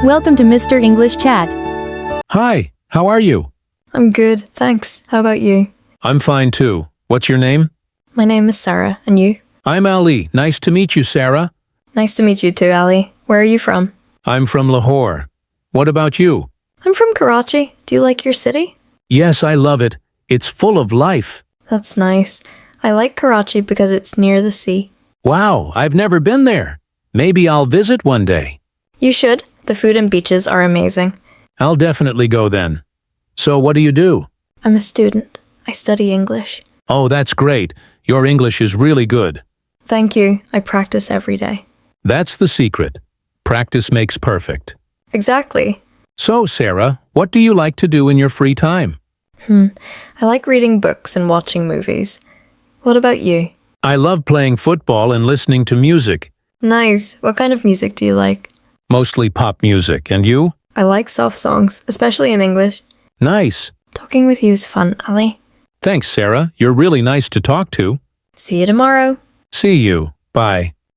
Welcome to Mr. English Chat. Hi, how are you? I'm good, thanks. How about you? I'm fine too. What's your name? My name is Sarah, and you? I'm Ali. Nice to meet you, Sarah. Nice to meet you too, Ali. Where are you from? I'm from Lahore. What about you? I'm from Karachi. Do you like your city? Yes, I love it. It's full of life. That's nice. I like Karachi because it's near the sea. Wow, I've never been there. Maybe I'll visit one day. You should. The food and beaches are amazing. I'll definitely go then. So what do you do? I'm a student. I study English. Oh, that's great. Your English is really good. Thank you. I practice every day. That's the secret. Practice makes perfect. Exactly. So, Sarah, what do you like to do in your free time? I like reading books and watching movies. What about you? I love playing football and listening to music. Nice. What kind of music do you like? Mostly pop music. And you? I like soft songs, especially in English. Nice. Talking with you is fun, Ali. Thanks, Sarah. You're really nice to talk to. See you tomorrow. See you. Bye.